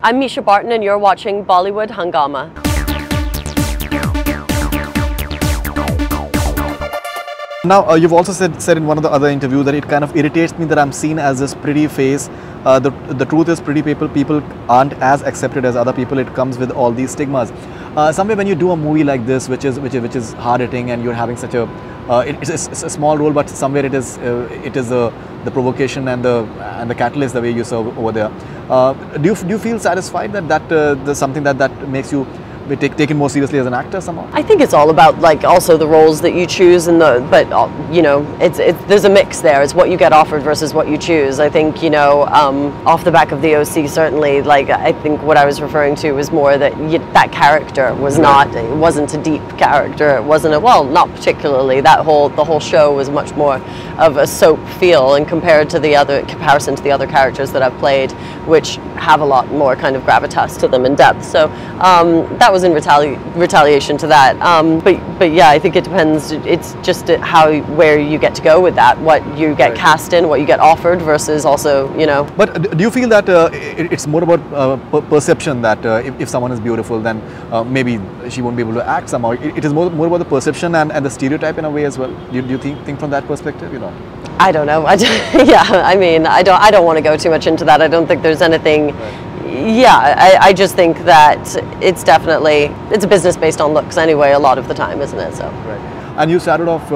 I'm Mischa Barton and you're watching Bollywood Hungama. Now, you've also said in one of the other interviews that it kind of irritates me that I'm seen as this pretty face. The truth is, pretty people aren't as accepted as other people. It comes with all these stigmas. Somewhere when you do a movie like this, which is hard hitting, and you're having such a it's a small role, but somewhere it is the provocation and the catalyst, the way you serve over there. Do you feel satisfied that there's something that makes you be taken more seriously as an actor somehow? I think it's all about like also the roles that you choose, and you know, there's a mix there. It's what you get offered versus what you choose. I think, you know, off the back of the OC, certainly, like I think what I was referring to was more that that character was not, it wasn't a deep character. It wasn't a, well, not particularly. The whole show was much more of a soap feel, and comparison to the other characters that I've played, which have a lot more kind of gravitas to them and depth. So that was in retaliation to that. But yeah, I think it depends. It's just where you get to go with that, what you get cast in, what you get offered, versus also, you know. But do you feel that it's more about perception, that if someone is beautiful, then maybe she won't be able to act somehow? It is more about the perception and the stereotype in a way as well. Do you think from that perspective? You know. I don't know. Yeah, I mean, I don't want to go too much into that. I don't think there's anything. Yeah, I just think that it's a business based on looks anyway, a lot of the time, isn't it? So. Right. And you started off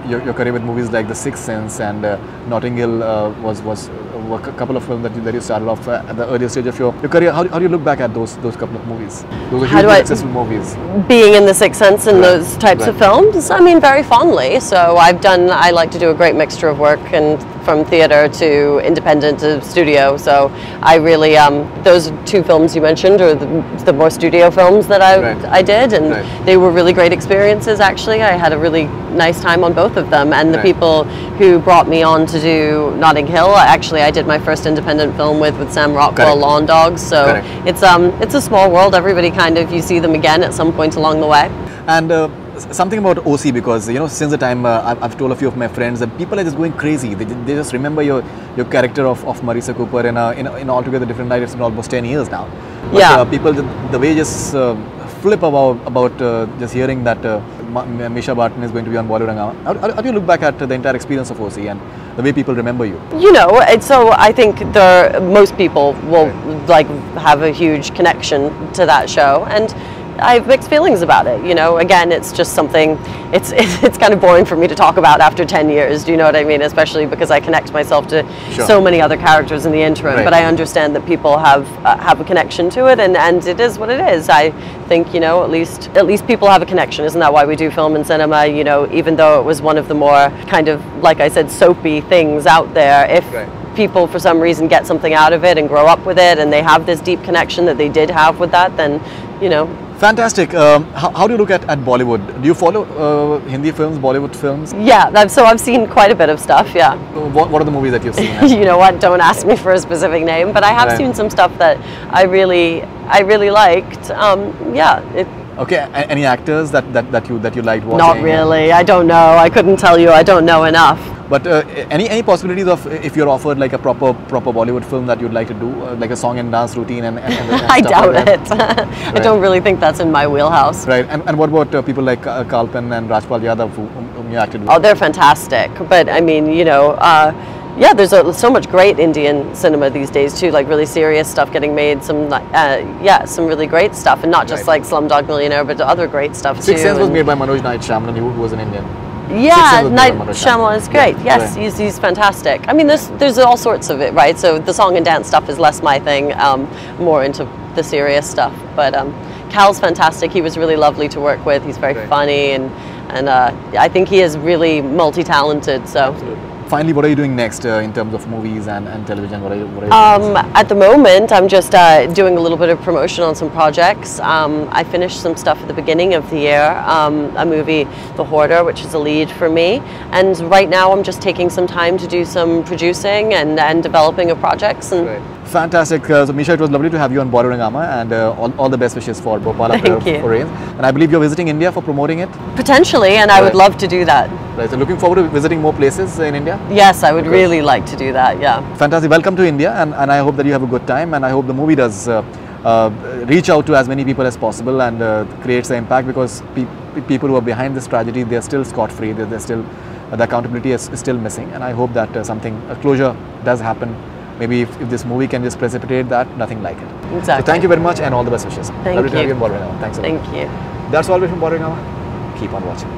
your career with movies like The Sixth Sense and Notting Hill was a couple of films that you started off at the earlier stage of your career. How do you look back at those couple of movies? Those are hugely successful movies. Being in The Sixth Sense and those types of films, I mean, very fondly. So I like to do a great mixture of work, and from theatre to independent to studio. So I really, those two films you mentioned are the more studio films that I did, and they were really great experiences actually. I had a really nice time on both of them, and the people who brought me on to do Notting Hill, actually I did my first independent film with Sam Rockwell, Lawn Dogs, so it's a small world. Everybody kind of, you see them again at some point along the way. And something about OC, because you know, since the time I've told a few of my friends that people are just going crazy. They just remember your character of Marisa Cooper in altogether different light. It's been almost 10 years now. But, people, the way just flip about just hearing that Mischa Barton is going to be on Bollywood Hungama. How do you look back at the entire experience of OC and the way people remember you? You know, so I think most people will like have a huge connection to that show, and I have mixed feelings about it. You know, again, it's just something, it's kind of boring for me to talk about after 10 years, do you know what I mean? Especially because I connect myself to so many other characters in the interim, but I understand that people have a connection to it, and it is what it is. I think, you know, at least people have a connection. Isn't that why we do film and cinema? You know, even though it was one of the more kind of, like I said, soapy things out there, if people for some reason get something out of it and grow up with it, and they have this deep connection that they did have with that, then, you know. Fantastic. How do you look at Bollywood? Do you follow Hindi films, Bollywood films? Yeah, so I've seen quite a bit of stuff, yeah. What are the movies that you've seen? You know what, don't ask me for a specific name, but I have seen some stuff that I really liked. Okay, any actors that you liked watching? Not really, I don't know. I couldn't tell you, I don't know enough. But any possibilities of, if you're offered like a proper Bollywood film that you'd like to do, like a song and dance routine and I doubt it. I don't really think that's in my wheelhouse. Right, and what about people like Kalpan and Rajpal Yadav whom you acted with? Oh, they're fantastic. But I mean, you know, yeah, there's so much great Indian cinema these days too, like really serious stuff getting made, some really great stuff, and not just like Slumdog Millionaire, but other great stuff too. Sixth Sense was made by Manoj Naik Shyamalan, who was an Indian. Yeah, Night Shyamalan is great. Yes, he's fantastic. I mean, there's all sorts of it, right? So the song and dance stuff is less my thing, more into the serious stuff. But Cal's fantastic. He was really lovely to work with. He's very funny, and I think he is really multi-talented. So. Absolutely. Finally, what are you doing next in terms of movies and television? What are you doing at the moment, I'm just doing a little bit of promotion on some projects. I finished some stuff at the beginning of the year, a movie, The Hoarder, which is a lead for me. And right now I'm just taking some time to do some producing and developing of projects. And fantastic. So Mischa, it was lovely to have you on Bollywood Hungama, and all the best wishes for Bhopal. Thank you. And I believe you're visiting India for promoting it? Potentially, and I would love to do that. Right, so looking forward to visiting more places in India? Yes, I would really like to do that, yeah. Fantastic. Welcome to India, and I hope that you have a good time, and I hope the movie does reach out to as many people as possible and creates the impact, because people who are behind this tragedy, they're still scot-free, they're still, the accountability is still missing, and I hope that a closure does happen. Maybe if this movie can just precipitate that, nothing like it. Exactly. So thank you very much and all the best wishes. Thank Lovely to have you. you in Bollywood. Thanks a lot. Thank you. That's all from Bollywood. Keep on watching.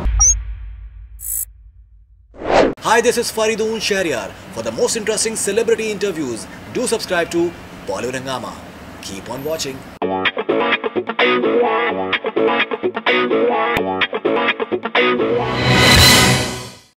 Hi, this is Faridun Shahryar. For the most interesting celebrity interviews, do subscribe to Bollywood Hungama. Keep on watching.